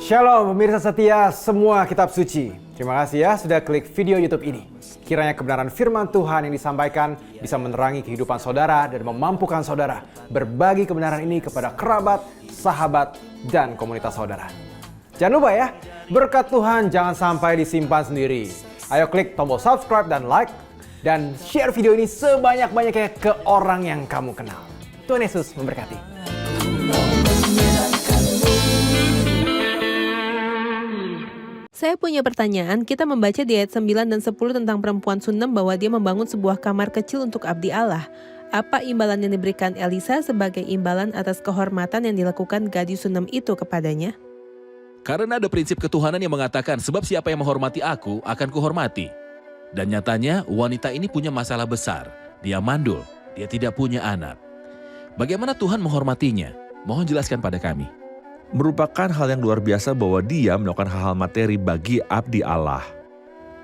Shalom pemirsa setia semua kitab suci. Terima kasih ya sudah klik video YouTube ini. Kiranya kebenaran firman Tuhan yang disampaikan bisa menerangi kehidupan saudara dan memampukan saudara berbagi kebenaran ini kepada kerabat, sahabat, dan komunitas saudara. Jangan lupa ya, berkat Tuhan jangan sampai disimpan sendiri. Ayo klik tombol subscribe dan like, dan share video ini sebanyak-banyaknya ke orang yang kamu kenal. Tuhan Yesus memberkati. Saya punya pertanyaan, kita membaca di ayat 9 dan 10 tentang perempuan Sunem bahwa dia membangun sebuah kamar kecil untuk abdi Allah. Apa imbalan yang diberikan Elisa sebagai imbalan atas kehormatan yang dilakukan gadis Sunem itu kepadanya? Karena ada prinsip ketuhanan yang mengatakan sebab siapa yang menghormati aku akan kuhormati. Dan nyatanya wanita ini punya masalah besar. Dia mandul, dia tidak punya anak. Bagaimana Tuhan menghormatinya? Mohon jelaskan pada kami. Merupakan hal yang luar biasa bahwa dia melakukan hal-hal materi bagi abdi Allah.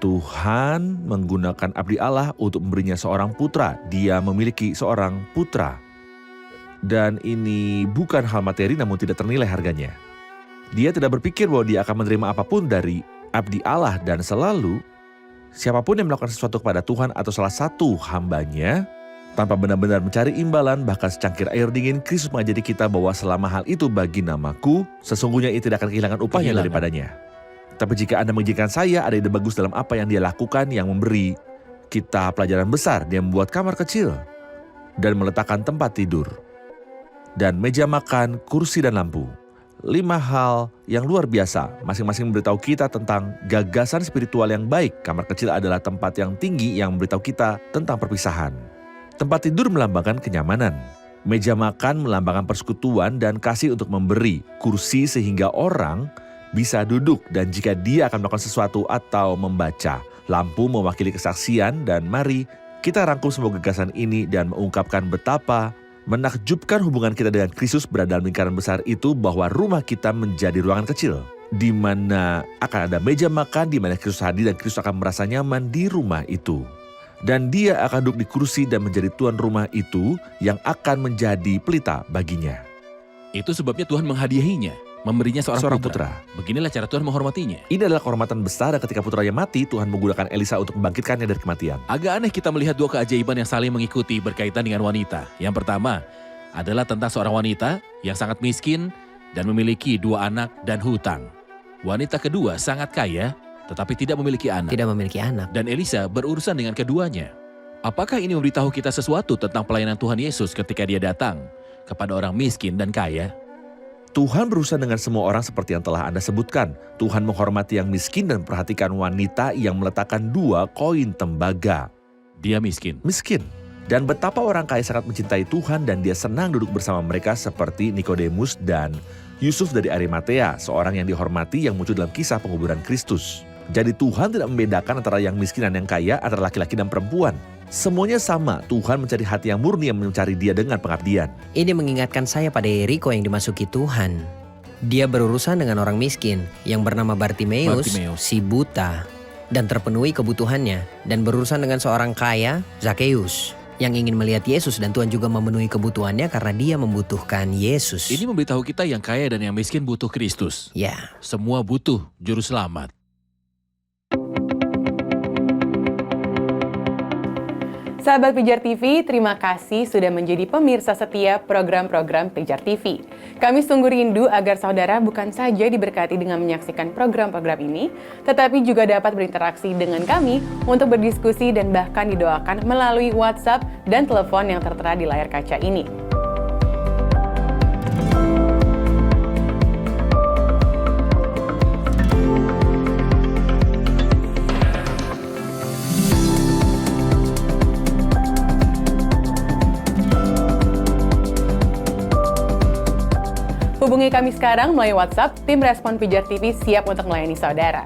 Tuhan menggunakan abdi Allah untuk memberinya seorang putra. Dia memiliki seorang putra. Dan ini bukan hal materi namun tidak ternilai harganya. Dia tidak berpikir bahwa dia akan menerima apapun dari abdi Allah dan selalu siapapun yang melakukan sesuatu kepada Tuhan atau salah satu hambanya tanpa benar-benar mencari imbalan, bahkan secangkir air dingin, Kristus mengajari kita bahwa selama hal itu bagi namaku, sesungguhnya ia tidak akan kehilangan upahnya daripadanya. Tapi jika Anda mengizinkan saya, ada ide bagus dalam apa yang dia lakukan yang memberi kita pelajaran besar. Dia membuat kamar kecil dan meletakkan tempat tidur dan meja makan, kursi dan lampu. 5 hal yang luar biasa, masing-masing memberitahu kita tentang gagasan spiritual yang baik. Kamar kecil adalah tempat yang tinggi yang memberitahu kita tentang perpisahan. Tempat tidur melambangkan kenyamanan. Meja makan melambangkan persekutuan dan kasih untuk memberi. Kursi sehingga orang bisa duduk dan jika dia akan melakukan sesuatu atau membaca. Lampu mewakili kesaksian dan mari kita rangkum semua gagasan ini dan mengungkapkan betapa menakjubkan hubungan kita dengan Kristus berada dalam lingkaran besar itu bahwa rumah kita menjadi ruangan kecil. Di mana akan ada meja makan, di mana Kristus hadir dan Kristus akan merasa nyaman di rumah itu. Dan dia akan duduk di kursi dan menjadi tuan rumah itu yang akan menjadi pelita baginya. Itu sebabnya Tuhan menghadiahinya, memberinya seorang putra. Beginilah cara Tuhan menghormatinya. Ini adalah kehormatan besar dan ketika putranya mati, Tuhan menggunakan Elisa untuk membangkitkannya dari kematian. Agak aneh kita melihat 2 keajaiban yang saling mengikuti berkaitan dengan wanita. Yang pertama adalah tentang seorang wanita yang sangat miskin dan memiliki 2 anak dan hutang. Wanita kedua sangat kaya, tetapi tidak memiliki anak. Dan Elisa berurusan dengan keduanya. Apakah ini memberitahu kita sesuatu tentang pelayanan Tuhan Yesus ketika dia datang kepada orang miskin dan kaya? Tuhan berurusan dengan semua orang seperti yang telah Anda sebutkan. Tuhan menghormati yang miskin dan perhatikan wanita yang meletakkan 2 koin tembaga. Dia miskin. Dan betapa orang kaya sangat mencintai Tuhan dan dia senang duduk bersama mereka seperti Nikodemus dan Yusuf dari Arimatea, seorang yang dihormati yang muncul dalam kisah penguburan Kristus. Jadi Tuhan tidak membedakan antara yang miskin dan yang kaya, antara laki-laki dan perempuan. Semuanya sama, Tuhan mencari hati yang murni yang mencari dia dengan pengabdian. Ini mengingatkan saya pada Yeriko yang dimasuki Tuhan. Dia berurusan dengan orang miskin yang bernama Bartimeus, si buta, dan terpenuhi kebutuhannya. Dan berurusan dengan seorang kaya, Zakeus, yang ingin melihat Yesus dan Tuhan juga memenuhi kebutuhannya karena dia membutuhkan Yesus. Ini memberitahu kita yang kaya dan yang miskin butuh Kristus. Ya. Semua butuh juru selamat. Sahabat Pijar TV, terima kasih sudah menjadi pemirsa setia program-program Pijar TV. Kami sungguh rindu agar saudara bukan saja diberkati dengan menyaksikan program-program ini, tetapi juga dapat berinteraksi dengan kami untuk berdiskusi dan bahkan didoakan melalui WhatsApp dan telepon yang tertera di layar kaca ini. Hubungi kami sekarang melalui WhatsApp, tim Respon Pijar TV siap untuk melayani saudara.